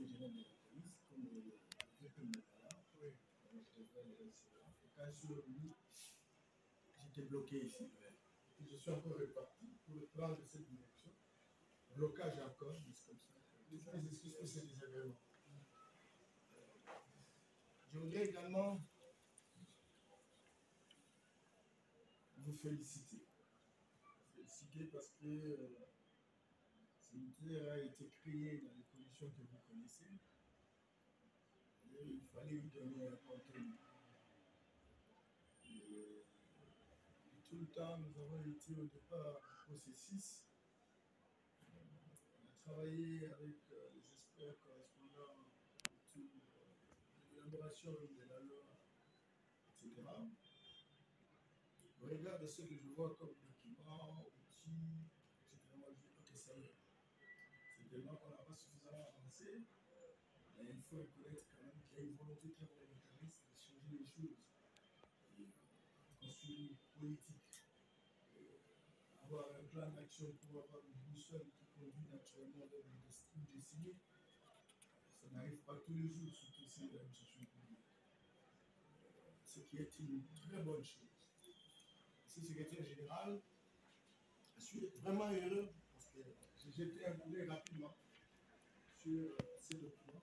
direction générale de la police, comme le VP Mokala. Oui. Donc, je devrais le laisser là. Et quand je suis revenu, j'étais bloqué ici. Et je suis encore reparti pour le plan de cette direction. Blocage encore, mais c'est comme ça. Les excuses que c'est désagréable. Je voudrais également vous féliciter. Féliciter parce que ce militaire a été créé dans les conditions que vous connaissez. Et il fallait lui donner un contenu. Et tout le temps, nous avons été au départ processus. On a travaillé avec les experts correspondants autour de l'élaboration de la loi, etc. Au regard de ce que je vois comme documents, outils, etc., moi je dis ok, ça y est. C'est tellement qu'on n'a pas suffisamment avancé. Mais il faut reconnaître quand même qu'il y a une volonté très volontariste de changer les choses. Et construire une politique. Avoir un plan d'action pour avoir une boussole qui conduit naturellement vers une destinée. Ça n'arrive pas tous les jours, surtout si l'administration publique. Ce qui est une très bonne chose. Ce secrétaire général, je suis vraiment heureux parce que j'ai jeté un coup d'œil rapidement sur ces documents.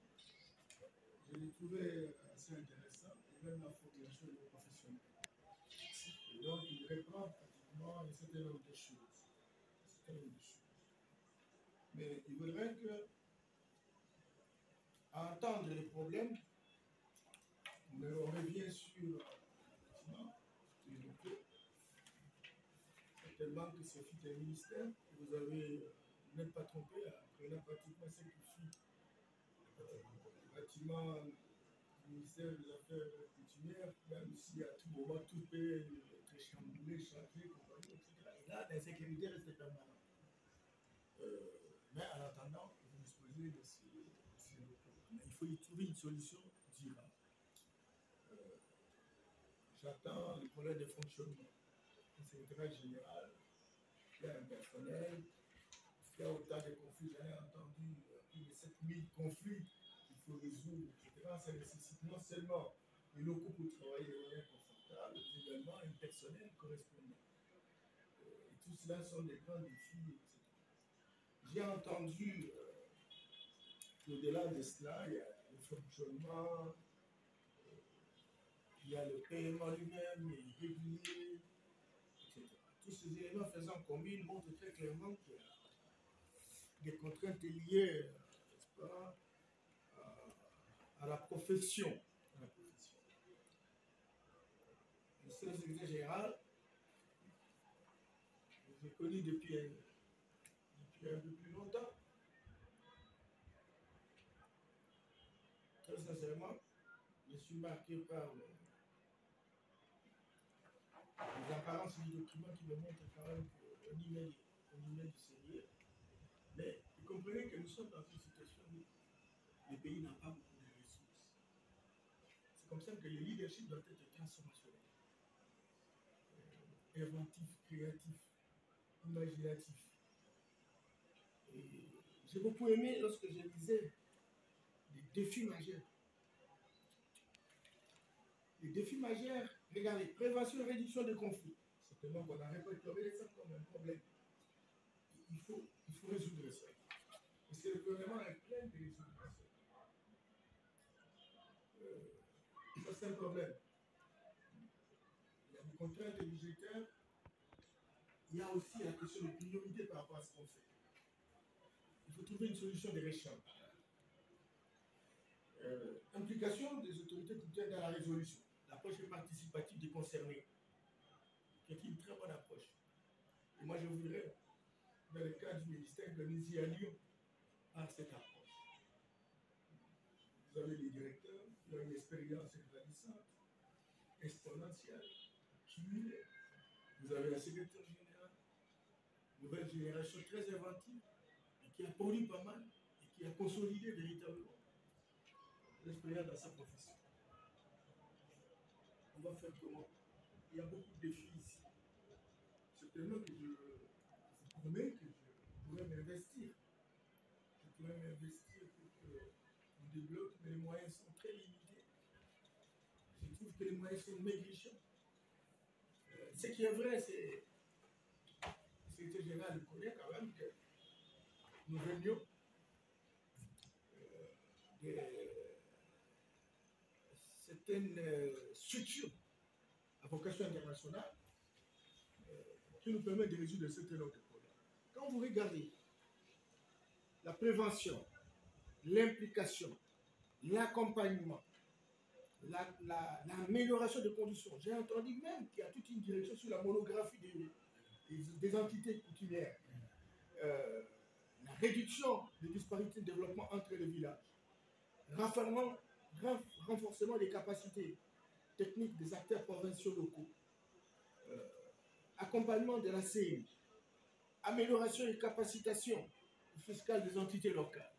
Je les trouvais assez intéressants et même la formulation des professionnels. Et donc, il reprend pratiquement un certain nombre de choses. Mais il voudrait que, à entendre les problèmes, on revient sur effectivement les locaux. Tellement que ce fut un ministère, et vous n'êtes pas trompé, après pratiquement ce qui fut le bâtiment du ministère des Affaires coutumières, même si à tout moment tout peut être chamboulé, changé, compagnie, etc. Et là, l'insécurité restait permanente. Mais en attendant, vous disposez de ces locaux. Mais il faut y trouver une solution durable. J'attends le problème de fonctionnement. Le secrétaire général, il y a un personnel, il y a autant de conflits, j'en ai entendu plus de 7000 conflits qu'il faut résoudre, etc. Ça nécessite non seulement les locaux pour travailler de manière confortable, mais également un personnel correspondant. Et tout cela sont des grands défis, etc. J'ai entendu qu'au-delà de cela, il y a le fonctionnement, il y a le paiement lui-même, irrégulier, etc. Tous ces éléments faisant combine montrent très clairement qu'il y a des contraintes liées, n'est-ce pas, à la profession. Le secrétaire général, je l'ai connu depuis un peu plus longtemps. Très sincèrement, je suis marqué par les apparences du document qui me montrent quand même qu'on y met du sérieux. Mais vous comprenez que nous sommes dans une situation où le pays n'a pas beaucoup de ressources. C'est comme ça que le leadership doit être transformationnel, inventif, créatif, imaginatif. Et j'ai beaucoup aimé lorsque je lisais les défis majeurs. Les défis majeurs, regardez, prévention et réduction des conflits. Certainement qu'on a répertorié ça comme un problème. Il faut résoudre ça. Parce que le gouvernement est plein de résoudre ça. Ça, c'est un problème. Il y a des contraintes budgétaires. Il y a aussi la question de priorité par rapport à ce qu'on fait. Il faut trouver une solution de réchange. Implication des autorités coutumières dans la résolution. L'approche participative des concernés, qui est une très bonne approche. Et moi, je voudrais, dans le cadre du ministère, que nous y allions à cette approche. Vous avez des directeurs qui ont une expérience grandissante, exponentielle, cumulée. Vous avez la secrétaire générale, nouvelle génération très inventive, et qui a produit pas mal, et qui a consolidé véritablement l'expérience dans sa profession. On va faire comment? Il y a beaucoup de défis ici. Certainement que je vous promets que je pourrais m'investir. Je pourrais m'investir pour que on débloque, mais les moyens sont très limités. Je trouve que les moyens sont maigrichons. Ce qui est vrai, c'est le secrétaire général connaît quand même que nous venions de certaines structures à vocation internationale qui nous permettent de résoudre certains nombre de problèmes. Quand vous regardez la prévention, l'implication, l'accompagnement, l'amélioration des conditions, j'ai entendu même qu'il y a toute une direction sur la monographie des entités coutumières, la réduction des disparités de développement entre les villages, renforcement des capacités techniques des acteurs provinciaux locaux, accompagnement de la CEI, amélioration et capacitation fiscale des entités locales,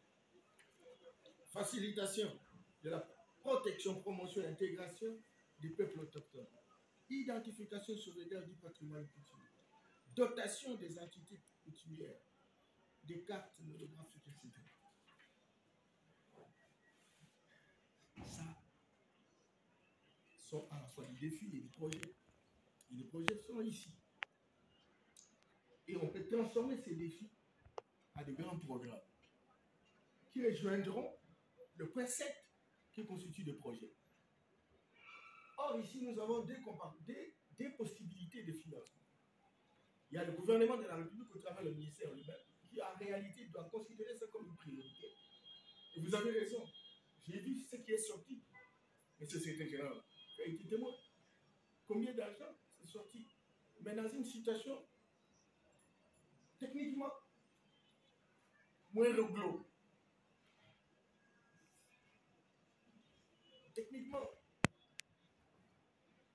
facilitation de la protection, promotion et intégration des peuples autochtones, identification et sauvegarde du patrimoine coutumier, dotation des entités coutumières, des cartes monographiques, etc. Ça sont à la fois des défis et des projets. Et les projets sont ici. Et on peut transformer ces défis à des grands programmes qui rejoindront le point 7 qui constitue des projets. Or, ici, nous avons des possibilités de financement. Il y a le gouvernement de la République au travers du ministère lui-même qui, en réalité, doit considérer ça comme une priorité. Et vous avez raison. J'ai vu ce qui est sorti. Mais ce secrétaire général qui a été témoin. Combien d'argent c'est sorti? Mais dans une situation techniquement moins réglo. Techniquement,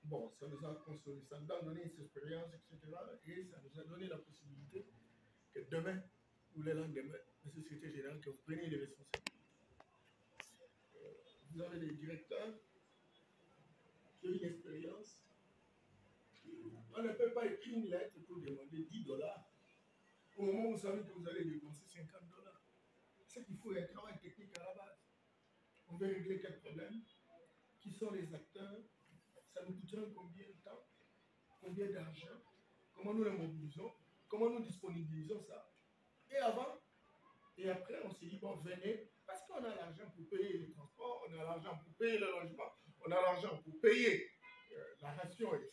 bon, ça nous a consolé, ça nous a donné une expérience, etc. Et ça nous a donné la possibilité que demain ou le lendemain, M. le secrétaire général, que vous preniez les responsabilités. Vous avez des directeurs qui ont une expérience. On ne peut pas écrire une lettre pour demander $10 au moment où vous savez que vous allez dépenser $50. C'est qu'il faut un travail technique à la base. On veut régler quel problème? Qui sont les acteurs? Ça nous coûtera combien de temps? Combien d'argent? Comment nous le mobilisons? Comment nous disponibilisons ça? Et avant, et après, on s'est dit, bon, venez, parce qu'on a l'argent pour payer le transport, on a l'argent pour payer le logement, on a l'argent pour payer la ration, etc.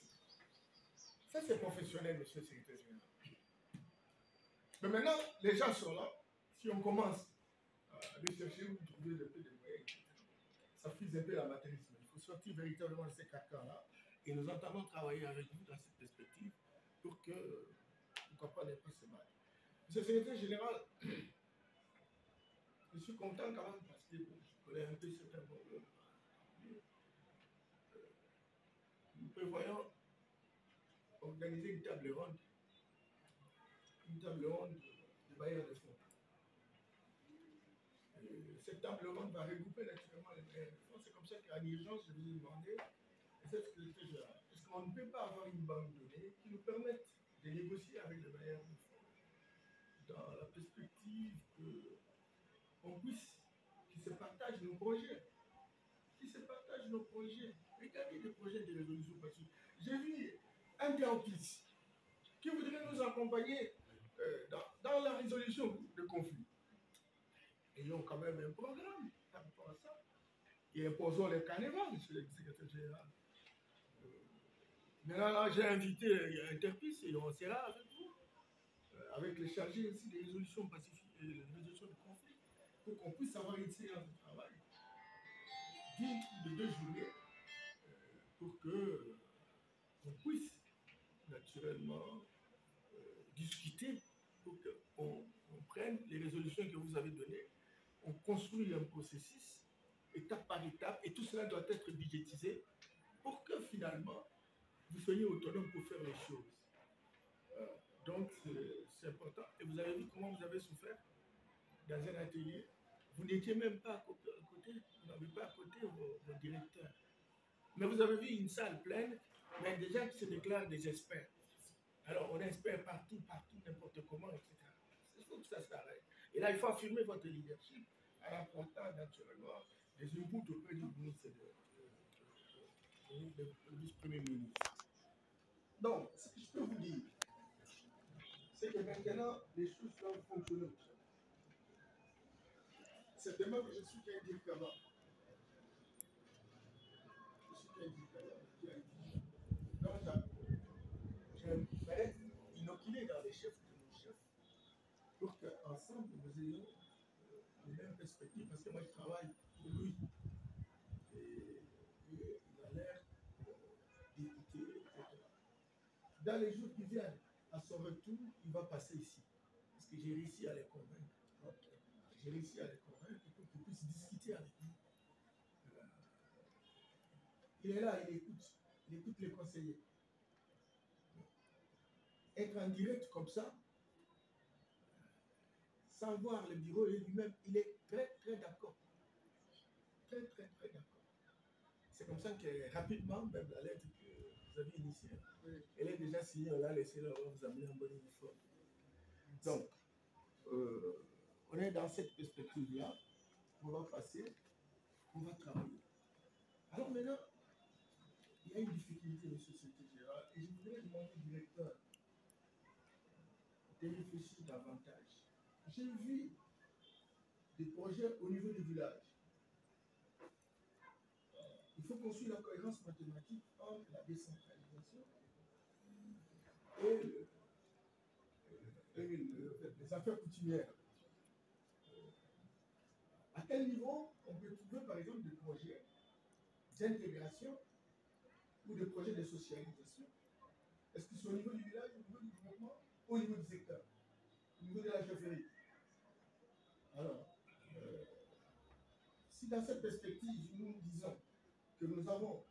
Ça, c'est professionnel, monsieur le secrétaire général. Mais maintenant, les gens sont là. Si on commence à aller chercher où trouver un peu de moyens, etc., ça frise un peu l'amateurisme. Il faut sortir véritablement de ces carcans-là. Et nous entendons travailler avec vous dans cette perspective pour que, pourquoi pas, n'est pas ce mal. Monsieur le secrétaire général, je suis content quand même parce que bon, je connais un peu certains problèmes. Nous prévoyons organiser une table ronde de bailleurs de fonds. Cette table ronde va regrouper naturellement les bailleurs de fonds. C'est comme ça qu'en urgence, je vous ai demandé, est-ce qu'on ne peut pas avoir une banque de données qui nous permette de négocier avec les bailleurs de fonds dans la perspective qu'on puisse, qu'ils se partagent nos projets. Regardez les projets de résolution passive. J'ai vu un campus qui voudrait nous accompagner dans la résolution de conflits. Ayons quand même un programme par rapport à ça. Et imposons les carnivals, monsieur le secrétaire général. Maintenant, là, j'ai invité Interpis et on sera avec vous, avec les chargés aussi des résolutions pacifiques et des résolutions de conflits, pour qu'on puisse avoir une séance de travail de 2 journées pour qu'on puisse naturellement discuter, pour qu'on prenne les résolutions que vous avez données, on construit un processus étape par étape et tout cela doit être budgétisé pour que finalement vous soyez autonome pour faire les choses. Donc c'est important. Et vous avez vu comment vous avez souffert dans un atelier. Vous n'étiez même pas à côté, vous n'avez pas à côté vos directeurs. Mais vous avez vu une salle pleine, mais des gens qui se déclarent des experts. Alors on espère partout, n'importe comment, etc. Il faut que ça s'arrête. Et là, il faut affirmer votre leadership en apportant naturellement fonctionner. C'est demain que je suis qu'un Dirkaba. Je suis qu'un Dirkaba qui a été. Donc, j'aimerais inoculer dans les chefs de nos chefs pour qu'ensemble nous ayons les mêmes perspectives. Parce que moi, je travaille pour lui. Et il a l'air d'écouter, etc. Dans les jours qui viennent, à son retour, il va passer ici. Parce que j'ai réussi à les convaincre. J'ai réussi à les convaincre pour qu'ils puissent discuter avec nous. Il est là, il écoute les conseillers. Être en direct comme ça, sans voir le bureau et lui-même, il est très, très d'accord. Très, très, très d'accord. C'est comme ça que rapidement, même la lettre que vous avez initiée, elle est déjà signée, on l'a laissée là, on va vous amener un bon uniforme. Donc, on est dans cette perspective-là, on va passer, on va travailler. Alors maintenant, il y a une difficulté, M. Secrétaire Général, et je voudrais demander au directeur de réfléchir davantage. J'ai vu des projets au niveau du village. Il faut construire la cohérence mathématique entre la décentralisation et les affaires coutumières. À quel niveau on peut trouver par exemple des projets d'intégration ou des projets de socialisation? Est-ce que c'est au niveau du village, au niveau du développement, ou au niveau du secteur, au niveau de la chefferie? Alors, si dans cette perspective, nous disons que nous avons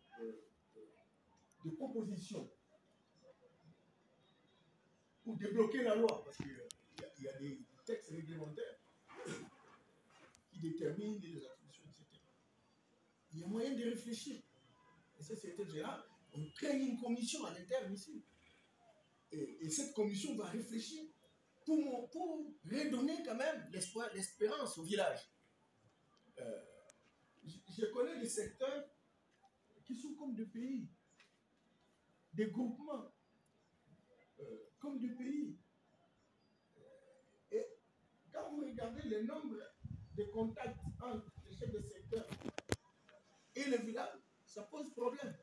des propositions pour débloquer la loi, parce qu'il y a des textes réglementaires qui déterminent les attributions, etc. Il y a moyen de réfléchir. Et ça, c'était général. On crée une commission à l'interne ici. Et cette commission va réfléchir pour redonner quand même l'espoir, l'espérance au village. Je connais des secteurs qui sont comme des pays, des groupements, comme des pays. Et quand vous regardez le nombre de contacts entre les chefs de secteur et le village, ça pose problème.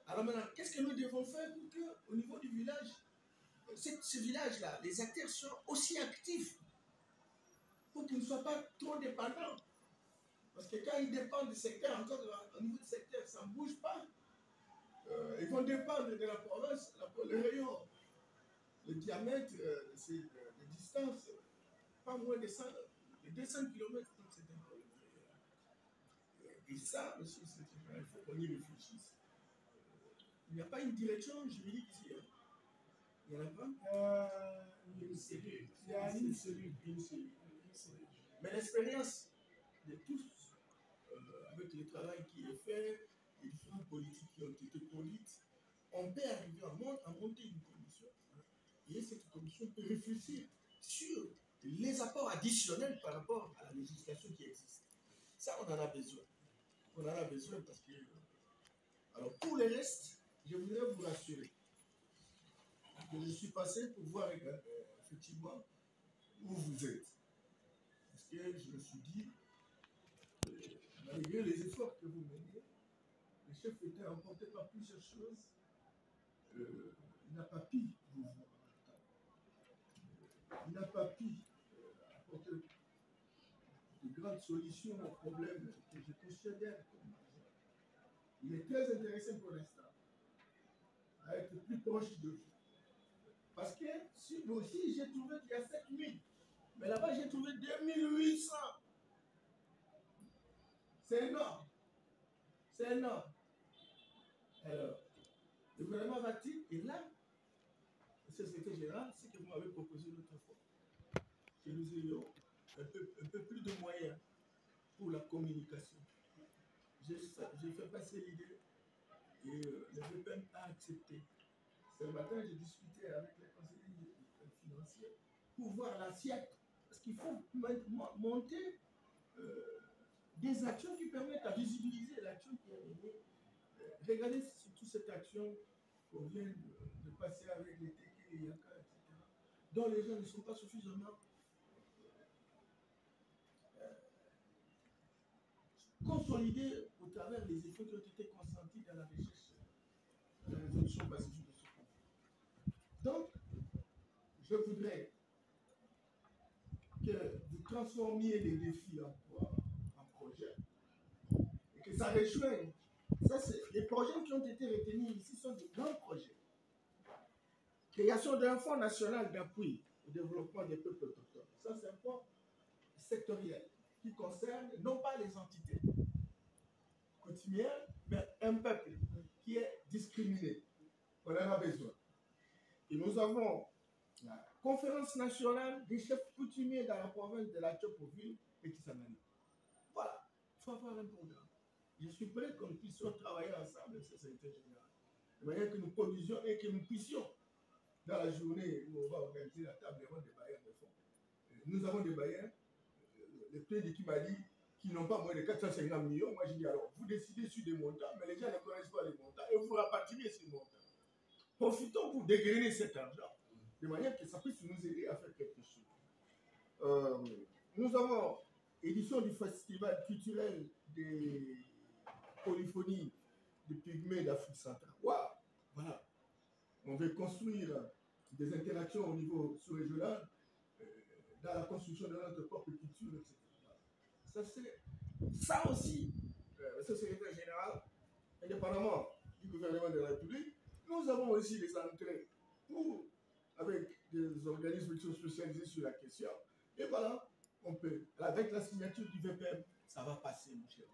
Alors maintenant, qu'est-ce que nous devons faire pour qu'au niveau du village, ce village-là, les acteurs soient aussi actifs pour qu'ils ne soient pas trop dépendants? Parce que quand ils dépendent du secteur, encore au niveau du secteur, ça ne bouge pas. Ils vont dépendre de la province, le rayon, le diamètre, les distances, pas moins de 200 km. C'est un problème. Et ça, monsieur le secrétaire, il faut qu'on y réfléchisse. Il n'y a pas une direction juridique ici. Hein. Il n'y en a pas. Une cellule. Il y a une cellule. Mais l'expérience de tous, avec le travail qui est fait, les différentes politiques qui ont été conduites, on peut arriver à monter une commission. Et cette commission peut réfléchir sur les apports additionnels par rapport à la législation qui existe. Ça, on en a besoin. On en a besoin parce que... Alors, pour le reste, je voudrais vous rassurer que je suis passé pour voir effectivement où vous êtes. Parce que je me suis dit, malgré les efforts que vous menez, le chef était emporté par plusieurs choses. Il n'a pas pu vous voir. Il n'a pas pu apporter de grandes solutions aux problèmes que je considère comme majeurs. Il est très intéressé pour l'instant à être plus proche de vous. Parce que si moi aussi, j'ai trouvé qu'il y a 7000. Mais là-bas, j'ai trouvé 2800. C'est énorme. C'est énorme. Alors, le gouvernement va-t-il, et là, monsieur le secrétaire général, c'est que vous m'avez proposé l'autre fois, que nous ayons un peu plus de moyens pour la communication. J'ai fait passer l'idée et le VPN a accepté. Ce matin, j'ai discuté avec les conseillers financiers pour voir l'assiette. Parce qu'il faut monter des actions qui permettent à visibiliser l'action qui est menée. Regardez surtout cette action qu'on vient de passer avec les TK et Yaka, etc. dont les gens ne sont pas suffisamment consolidés au travers des efforts qui ont été consentis dans la recherche, dans la résolution pacifique de ce conflit. Donc, je voudrais que vous transformiez les défis en projets et que ça rejoigne. Ça, les projets qui ont été retenus ici sont de grands projets. Création d'un fonds national d'appui au développement des peuples autochtones. Ça, c'est un fonds sectoriel qui concerne non pas les entités coutumières, mais un peuple qui est discriminé. On en a besoin. Et nous avons la conférence nationale des chefs coutumiers dans la province de la Tchopoville et Kisangani. Voilà, il faut avoir un programme. Je suis prêt que nous puissions travailler ensemble avec ce secrétaire général, de manière que nous produisions et que nous puissions, dans la journée où on va organiser la table ronde des bailleurs de fonds, nous avons des bailleurs, les pays de Kimali, qui n'ont pas moins de 450 millions. Moi, je dis alors, vous décidez sur des montants, mais les gens ne connaissent pas les montants et vous rapatriez ces montants. Profitons pour dégrainer cet argent, de manière que ça puisse nous aider à faire quelque chose. Nous avons édition du festival culturel des polyphonies de pygmées d'Afrique centrale. Wow. Voilà. On veut construire des interactions au niveau sous-régional dans la construction de notre propre culture, etc. Ça aussi, ce secrétaire général, indépendamment du gouvernement de la République, nous avons aussi des entrées pour, avec des organismes qui sont spécialisés sur la question. Et voilà, on peut, avec la signature du VPM, ça va passer, mon cher.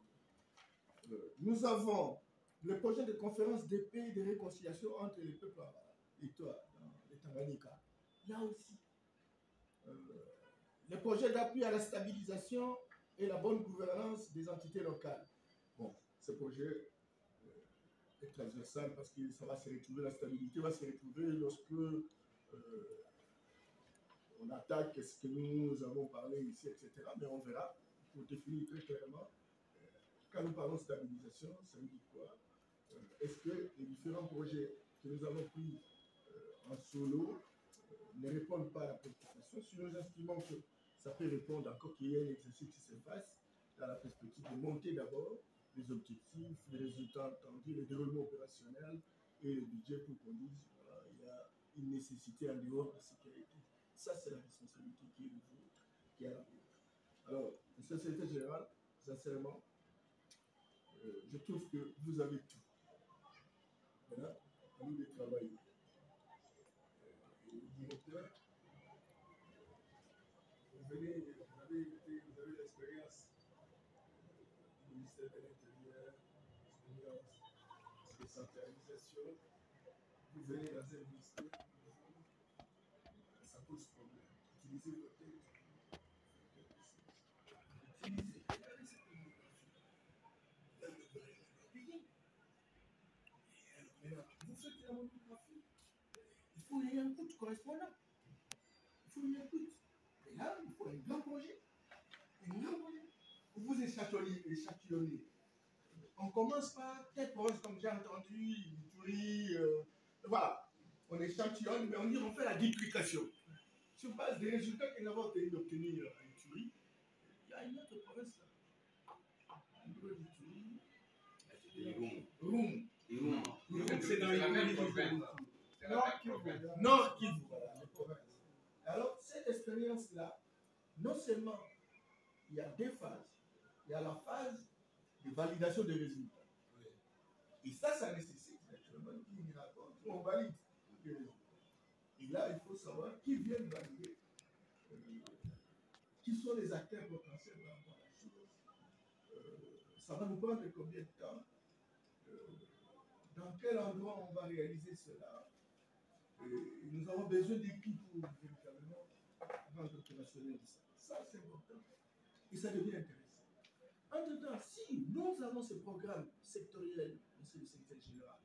Nous avons le projet de conférence de paix et de réconciliation entre les peuples et toi, dans les Tanganyika. Là aussi, le projet d'appui à la stabilisation et la bonne gouvernance des entités locales. Bon, ce projet est transversal parce que ça va se retrouver, la stabilité va se retrouver lorsque on attaque ce que nous avons parlé ici, etc. Mais on verra, pour définir très clairement, quand nous parlons de stabilisation, ça veut dire quoi? Est-ce que les différents projets que nous avons pris en solo ne répondent pas à la préoccupation? Si nous estimons que ça peut répondre, encore qu'il y ait un exercice qui se fasse, dans la perspective de monter d'abord les objectifs, les résultats attendus, le déroulement opérationnel et le budget pour qu'on dise voilà, il y a une nécessité en dehors de la sécurité. Ça, c'est la responsabilité qui est le vôtre, qui est la vôtre. Alors, monsieur le secrétaire général, sincèrement, je trouve que vous avez tout. Voilà, à nous de travailler. Le directeur, vous avez l'expérience du ministère de l'Intérieur, l'expérience de centralisation. Vous venez dans un ministère, ça pose problème. Utilisez votre tête. Utilisez. Vous faites la monographie. Il faut y un coût correspondant. Il faut y un coût. Et là, il faut un grand projet. Un grand projet. Vous échantillonnez. On commence par telle province, comme j'ai entendu, Ituri, voilà. On échantillonne, mais on dit on fait la duplication. Sur base des résultats que nous avons obtenus à Ituri, il y a une autre province là. Au niveau d'Ituri, Roum. C'est dans les provinces. Nord Kivu, voilà, les provinces. Alors, cette expérience-là, non seulement il y a deux phases, il y a la phase de validation des résultats. Et ça nécessite naturellement une rapport où on valide les résultats. Et là, il faut savoir qui vient valider, qui sont les acteurs potentiels dans la chose. Ça va nous prendre combien de temps? Dans quel endroit on va réaliser cela? Nous avons besoin d'équipes pour véritablement rendre opérationnel ça. Ça, c'est important. Et ça devient intéressant. Entre-temps, si nous avons ce programme sectoriel, monsieur le secrétaire général,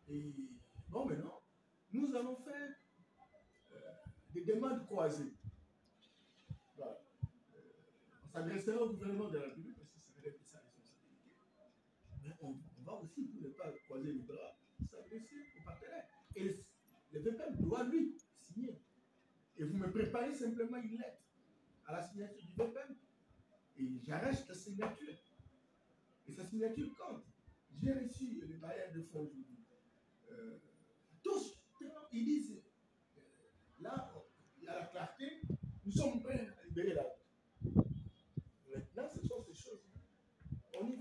et bon, maintenant, nous allons faire des demandes croisées. Voilà. On s'adressera au gouvernement de la République parce que ça relève de sa responsabilité. Mais on va aussi, pour ne pas croiser les bras, s'adresser aux partenaires. Et le VPM doit lui signer Et vous me préparez simplement une lettre à la signature du VPM. Et j'arrache la signature. Et sa signature compte. J'ai reçu les bailleurs de fonds aujourd'hui. Tous, ils disent, là, il y a la clarté, nous sommes prêts à libérer la route. Maintenant, ce sont ces choses. On est,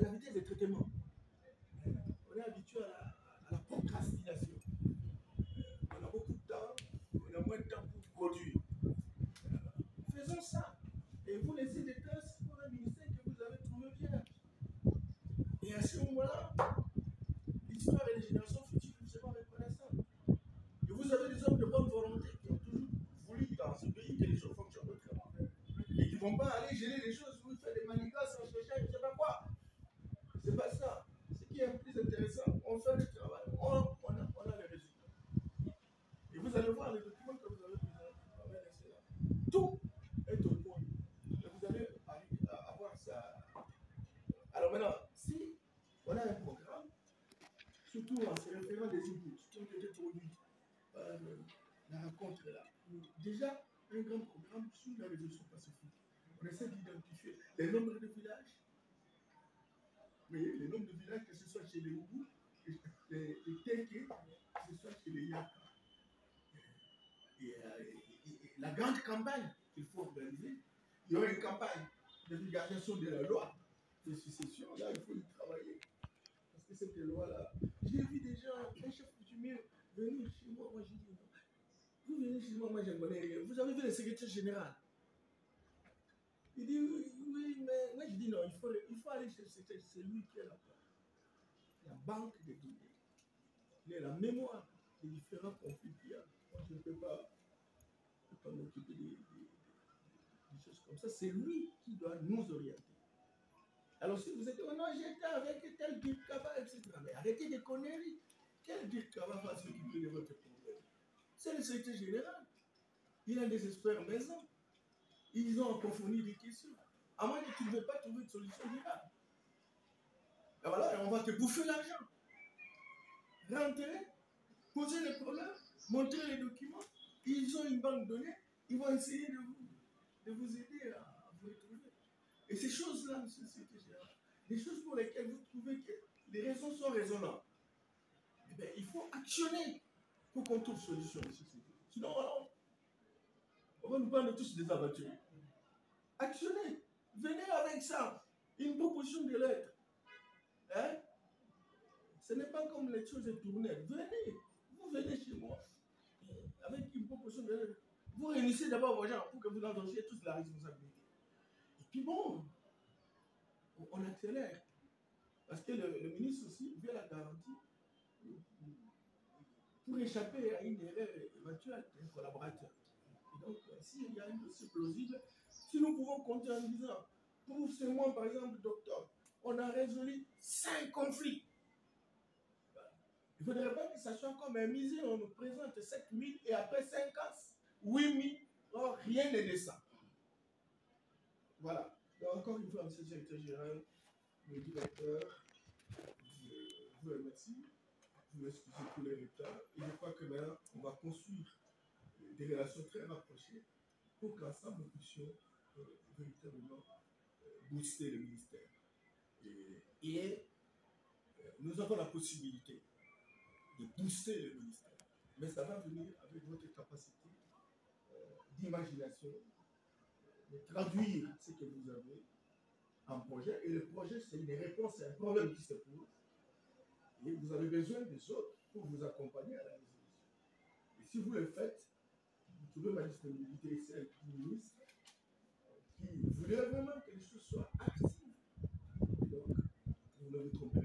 la vitesse de traitement. On est habitué à la procrastination. On a beaucoup de temps, on a moins de temps pour produire. Faisons ça. Et vous laissez des classes pour un ministère que vous avez trouvé bien. Et à ce moment-là, l'histoire et les générations futures vous seront reconnaissantes. Et vous avez des hommes de bonne volonté qui ont toujours voulu dans ce pays que les choses fonctionnent autrement. Et qui ne vont pas aller gérer les choses, vous faire des manigances en cherchant, je ne sais pas quoi. C'est pas ça. Ce qui est plus intéressant, on fait le travail, on a les résultats. Et vous allez voir les documents que vous avez présentés. Tout est au point. Et vous allez avoir ça. Alors maintenant, si on a un programme, surtout en se référant des inputs qui ont été produits par la rencontre là, déjà un grand programme sur la résolution pacifique. On essaie d'identifier les nombres de villages. Oui, les nombres de villages, que ce soit chez les Oubou, les Teke, que ce soit chez les Yaka. Et la grande campagne qu'il faut organiser, il y aura une campagne de vulgarisation de la loi de succession. Là, il faut y travailler. Parce que cette loi-là, j'ai vu des gens, un chef coutumier, venir chez moi. Moi, j'ai dit non. Vous venez chez moi, moi, je ne connais rien. Vous avez vu le secrétaire général? Il dit oui, mais moi, je dis non, il faut aller chez c'est lui qui est là. La banque des données. Il est la mémoire des différents conflits qu'il y a. Moi, je ne peux pas m'occuper des choses comme ça. C'est lui qui doit nous orienter. Alors, si vous êtes, oh non, j'étais avec tel Dirkaba, etc. Mais arrêtez des conneries. Quel Dirkaba va s'occuper de votre problème? C'est le secrétaire général. Il a des experts maison. Ils ont approfondi des questions. À moins que tu ne veux pas trouver une solution durable. Et voilà, on va te bouffer l'argent. Rentrer, poser les problèmes, montrer les documents. Ils ont une banque de données. Ils vont essayer de vous aider à vous retrouver. Et ces choses-là, monsieur le secrétaire général, des choses pour lesquelles vous trouvez que les raisons sont raisonnables, eh bien, il faut actionner pour qu'on trouve solution, monsieur le secrétaire. Sinon, on va nous prendre tous des aventuriers. Actionnez. Venez avec ça. Une proposition de lettre. Hein? Ce n'est pas comme les choses tournées. Venez. Vous venez chez moi avec une proposition de lettre. Vous réunissez d'abord vos gens pour que vous endossiez toute la responsabilité. Et puis bon, on accélère. Parce que le ministre aussi veut la garantie pour échapper à une erreur éventuelle d'un collaborateur. Et donc, s'il y a un dossier plausible, si nous pouvons compter en disant, pour ce mois, par exemple, d'octobre, on a résolu 5 conflits. Il ne faudrait pas que ça soit comme un musée, on nous présente 7 000 et après 5 ans, 8 000, or rien ne descend. Voilà. Donc, encore une fois, M. le secrétaire général, le directeur, je vous remercie. Je vous excusez pour les retards. Et je crois que maintenant, on va construire des relations très rapprochées pour qu'ensemble nous puissions véritablement booster le ministère. Et nous avons la possibilité de booster le ministère. Mais ça va venir avec votre capacité d'imagination, de traduire ce que vous avez en projet. Et le projet, c'est une réponse à un problème qui se pose. Et vous avez besoin des autres pour vous accompagner à la résolution. Et si vous le faites, vous trouvez ma disponibilité, celle du ministre, qui voudrait vraiment que les choses soient actives. Donc, vous ne vous trompez